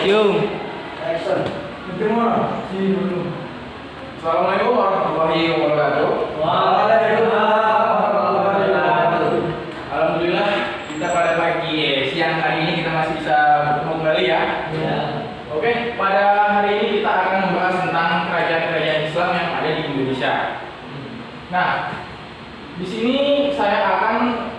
Assalamualaikum. Assalamualaikum warahmatullahi wabarakatuh. Alhamdulillah kita pada siang hari ini kita masih bisa bertemu kembali ya. Oke, pada hari ini kita akan membahas tentang kerajaan-kerajaan Islam yang ada di Indonesia. Nah, di sini saya akan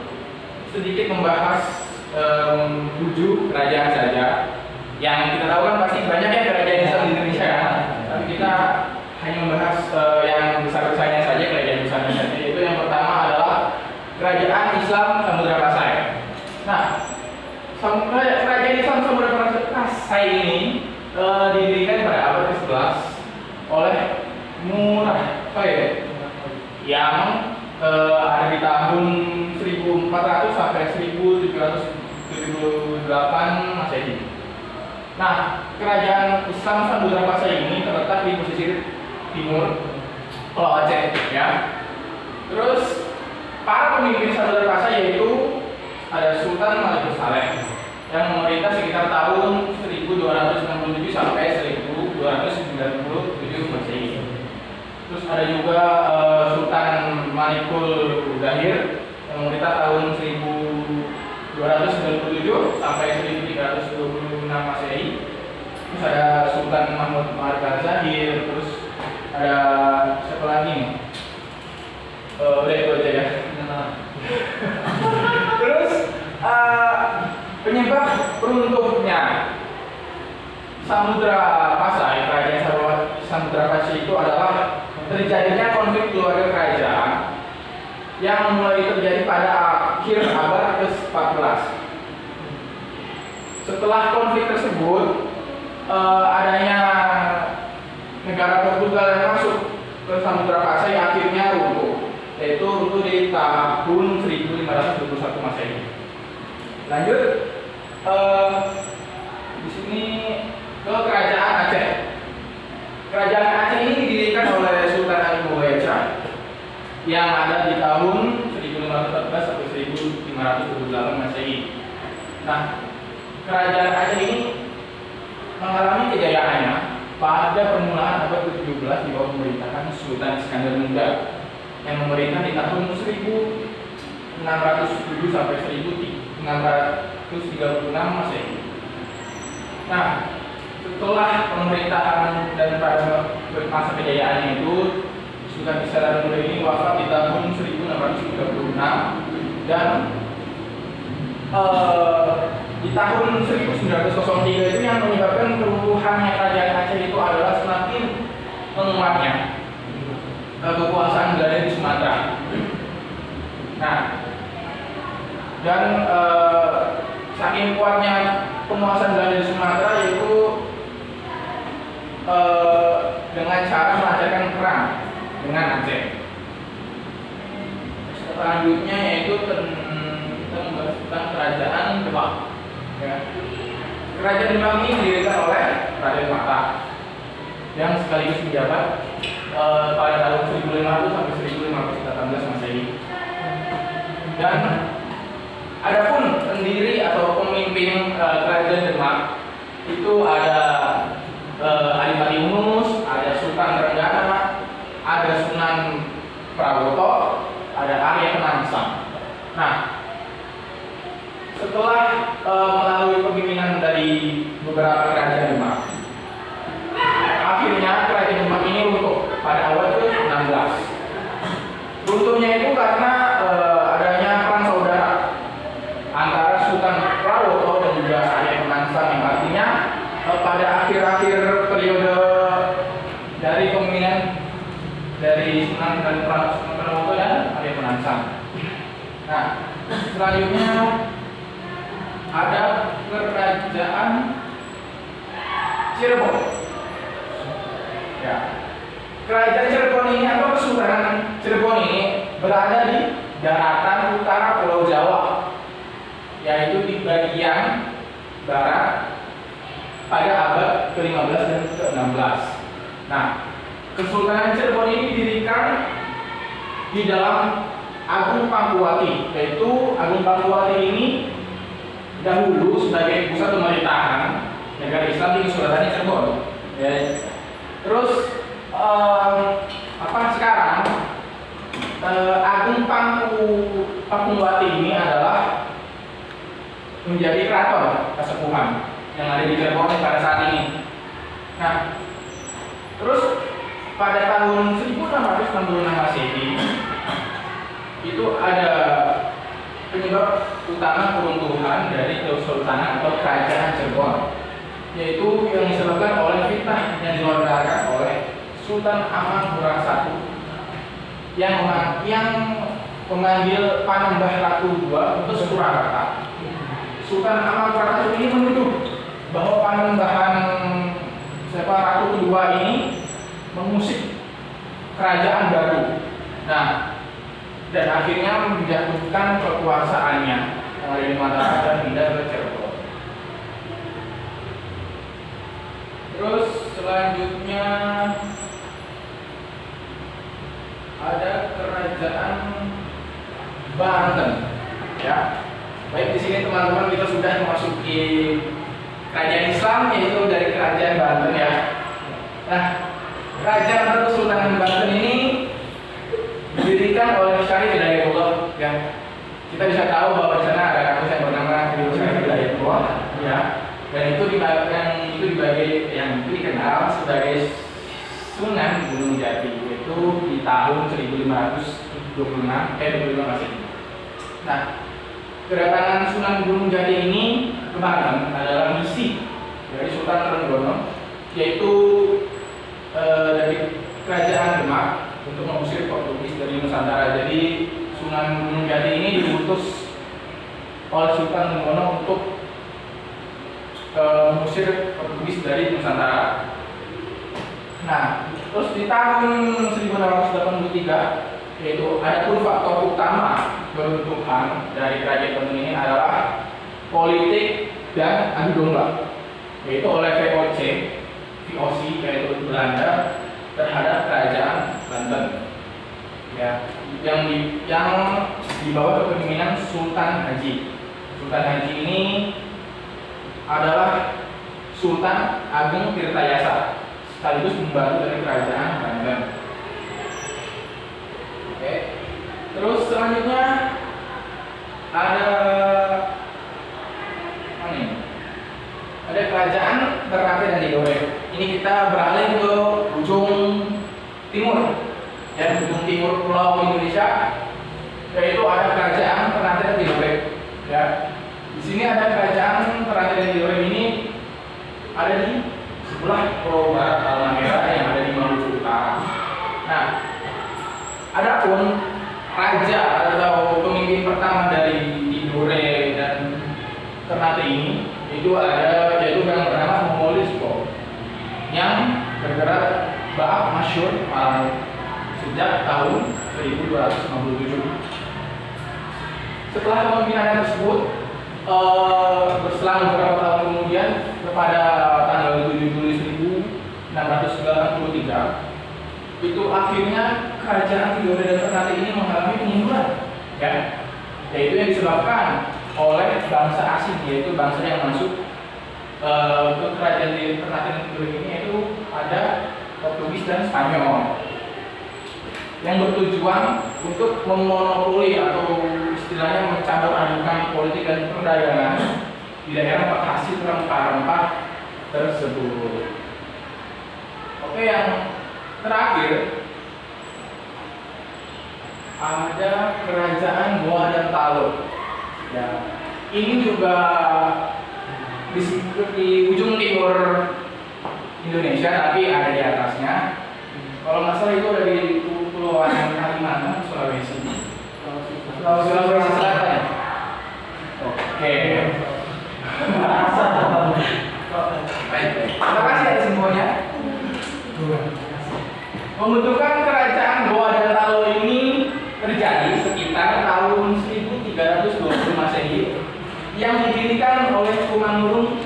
sedikit membahas 7 kerajaan saja. Yang kita tahu kan pasti banyak ya kerajaan Islam di Indonesia kan. Tapi kita hanya membahas yang besar-besarnya saja, kerajaan besarnya saja. Yaitu yang pertama adalah kerajaan Islam Samudra Pasai. Nah, kerajaan Islam Samudra Pasai ini didirikan pada abad ke-11 oleh Murad Khalid yang ada di tahun 1400 sampai 1778 Masehi. Nah, kerajaan Islam Samudra Pasai ini terletak di pesisir timur Pulau Aceh, ya. Terus para pemimpin Samudra Pasai yaitu ada Sultan Malik Saleh yang memerintah sekitar tahun 1267 sampai 1297 Masehi. Terus ada juga Sultan Malikul Zahir yang memerintah tahun 1297 sampai 1326 Masehi. Terus ada Sultan Mahmud Marga Zahir, terus ada siapa lagi nih? Udah itu aja ya. Terus penyebab runtuhnya Samudra Pasai, kerajaan Samudra Pasai itu adalah terjadinya konflik keluarga kerajaan yang mulai terjadi pada akhir abad ke-14. Setelah konflik tersebut, adanya negara Portugal yang masuk ke Samudra Pasai akhirnya runtuh, yaitu runtuh di tahun 1521 Masehi. Lanjut, di sini ke kerajaan Aceh. Kerajaan Aceh ini didirikan oleh Sultan Agung Mubayaca yang ada di tahun 1514 sampai 1528 Masehi. Nah, kerajaan Aceh ini mengalami kejayaannya pada permulaan abad ke-17 di bawah pemerintahan Sultan Iskandar Muda yang memerintah di tahun 1607 sampai 1636 Masehi. Nah, setelah pemerintahan dan pada masa kejayaannya itu Sultan Iskandar Muda ini wafat di tahun 1636 dan di tahun 1903 itu yang menyebabkan keruntuhannya kerajaan Aceh itu adalah semakin menguatnya kekuasaan Belanda di Sumatera. Nah, dan saking kuatnya penguasaan Belanda di Sumatera yaitu dengan cara melancarkan perang dengan Aceh. Selanjutnya yaitu tentang kerajaan Demak. Ya. Kerajaan Demak ini didirikan oleh Raden Matah yang sekaligus menjabat pada tahun 1500 sampai 1518 Masehi. Dan adapun pendiri atau pemimpin kerajaan Demak itu ada Adipati Unus, ada Sultan Trenggana, ada Sunan Prawoto, ada Arya Penangsang. Nah, setelah melalui kepemimpinan dari beberapa kerajaan Demak, akhirnya kerajaan Demak ini runtuh pada abad ke-16. Runtuhnya itu karena adanya perang saudara antara Sultan Prawoto dan juga Arya Penangsang, yang artinya pada akhir-akhir periode dari kepemimpinan dari Sunan Prawoto dan Arya Penangsang. Nah, selanjutnya ada kerajaan Cirebon. Ya. Kerajaan Cirebon ini atau Kesultanan Cirebon ini berada di daratan utara Pulau Jawa, yaitu di bagian barat pada abad ke-15 dan ke-16. Nah, Kesultanan Cirebon ini didirikan di dalam Agung Pangkuwati, yaitu Agung Pangkuwati ini dahulu sebagai pusat pemerintahan negara Islam di Terus sekarang Agung Pakuwati ini adalah menjadi keraton Kasepuhan yang ada di Cirebon pada saat ini. Nah, terus pada tahun 1666 Masehi itu ada penyebab utama keruntuhan dari Kesultanan atau Kerajaan Cirebon, yaitu yang disebabkan oleh fitnah yang dilontarkan oleh Sultan Amangkurat I yang memanggil Panambah Ratu II untuk Surakarta. Sultan Amangkurat I ini menuduh bahwa Panembahan Ratu II ini mengusik kerajaan baru. Nah, dan akhirnya menjatuhkan kekuasaannya yang ada di Mataram dan pindah ke Cirebon. Terus selanjutnya ada kerajaan Banten, ya. Baik, di sini teman-teman kita sudah memasuki kerajaan Islam, yaitu dari kerajaan Banten, ya. Nah, kerajaan atau Sultanan Banten ini didirikan oleh Syarif Hidayatullah, ya. Kita bisa tahu bahwa di sana ada kampus yang bernama Syarif Hidayatullah, ya. Dan itu dikenal sebagai Sunan Gunung Jati, yaitu di tahun 1525 Masehi. Nah, kedatangan Sunan Gunung Jati ini ke Banten adalah misi dari Sultan Trenggono, yaitu dari Kerajaan Demak untuk mengusir Portugis dari Nusantara. Jadi Sunan Gunung Jati ini diutus oleh Sultan Trenggono untuk mengusir Portugis dari Nusantara. Nah, terus di tahun 1683, yaitu ada pun faktor utama keruntuhan dari kerajaan Banten ini adalah politik dan adu domba, yaitu oleh VOC yaitu Belanda terhadap kerajaan Banten, ya, yang di bawah kepemimpinan Sultan Haji. Sultan Haji ini adalah Sultan Agung Tirtayasa, sekaligus membantu dari kerajaan Banten. Oke. Terus selanjutnya ada kerajaan Ternate dan Tidore. Ini kita beralih ke ujung timur, ya, ujung timur Pulau Indonesia, yaitu ada kerajaan Ternate dan Tidore, ya. Di sini ada kerajaan Ternate dan Tidore ini ada di sebelah Pulau Barat Halmahera yang ada di Maluku Utara. Nah, adapun raja atau pemimpin pertama dari Tidore dan Ternate ini yaitu yang bernama Momolisco, yang bergerak bab masyhur sejak tahun 1257. Setelah kepemimpinannya tersebut berselang beberapa tahun kemudian, pada tanggal 7 Juli 1693, itu akhirnya kerajaan Tidore dan Ternate ini mengalami pemunduran, ya, yaitu yang disebabkan oleh bangsa asing, yaitu bangsa yang masuk ke kerajaan Ternate dan Tidore ini, yaitu ada Portugis dan Spanyol, yang bertujuan untuk memonopoli atau istilahnya mencampur adukan politik dan perdagangan di daerah penghasil rempah-rempah tersebut. Oke, yang terakhir ada kerajaan Goa dan Talo. Ya, ini juga di ujung timur Indonesia, tapi ada di atasnya. Kalau nggak salah itu ada di Kepulauan Kalimantan, Sulawesi Selatan, ya? Oke. Baik. Terima kasih atas infonya. Pembentukan kerajaan Goa dan Talo ini terjadi sekitar tahun 1320 Masehi, yang didirikan oleh Tumangurung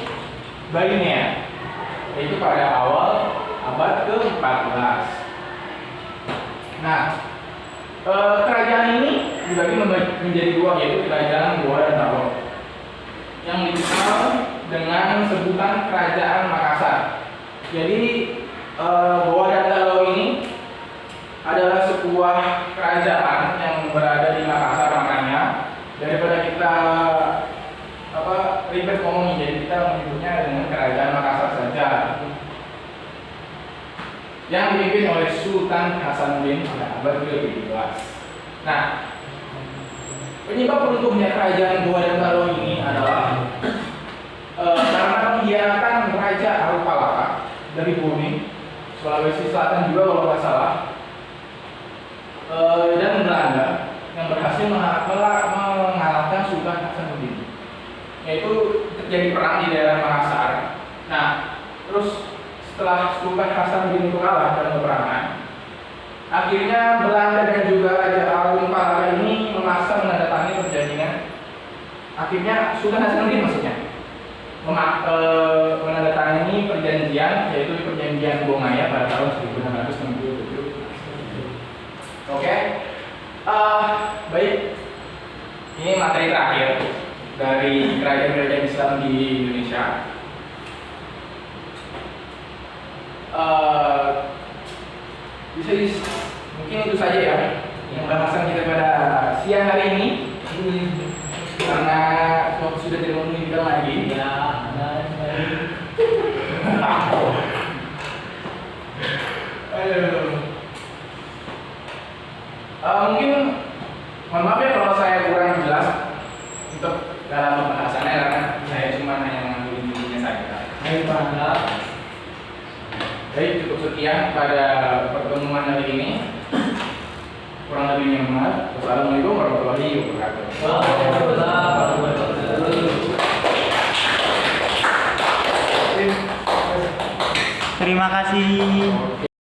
Bainea, yaitu pada awal abad ke-14. Nah, kerajaan ini dibagi menjadi dua, yaitu kerajaan Goa dan Talo, yang dikenal dengan sebutan Kerajaan Makassar. Jadi Goa Gandalo ini adalah sebuah kerajaan yang berada di Makassar. Makanya daripada kita ribet ngomongin, jadi kita menyebutnya dengan kerajaan Makassar saja, yang dipimpin oleh Sultan Hasanuddin pada abad ke-17. Nah, penyebab runtuhnya kerajaan Goa Gandalo ini adalah karena pengkhianatan Raja Arupalaka dari Bone, Sulawesi Selatan juga kalau nggak salah, dan Belanda yang berhasil mengalahkan Sultan Hasanuddin. Yaitu terjadi perang di daerah Makassar. Nah, terus setelah Sultan Hasanuddin itu kalah dalam peperangan, akhirnya Belanda dan juga Raja Arupalaka ini memaksa menandatangani perjanjian. Akhirnya Sultan Hasanuddin maksudnya menandatangani perjanjian, yaitu perjanjian Bongaya pada tahun 1667. Oke, baik. Ini materi terakhir dari kerajaan-kerajaan Islam di Indonesia. Mungkin itu saja ya yang pembahasan kita pada siang hari ini, karena waktu sudah tidak memungkinkan lagi. Mungkin mohon maaf ya kalau saya kurang jelas untuk dalam pembahasannya, karena saya cuma hanya mengambil intinya saja. Baik, cukup sekian pada pertemuan hari ini. Kurang lebihnya maaf. Wassalamualaikum warahmatullahi wabarakatuh. Terima kasih.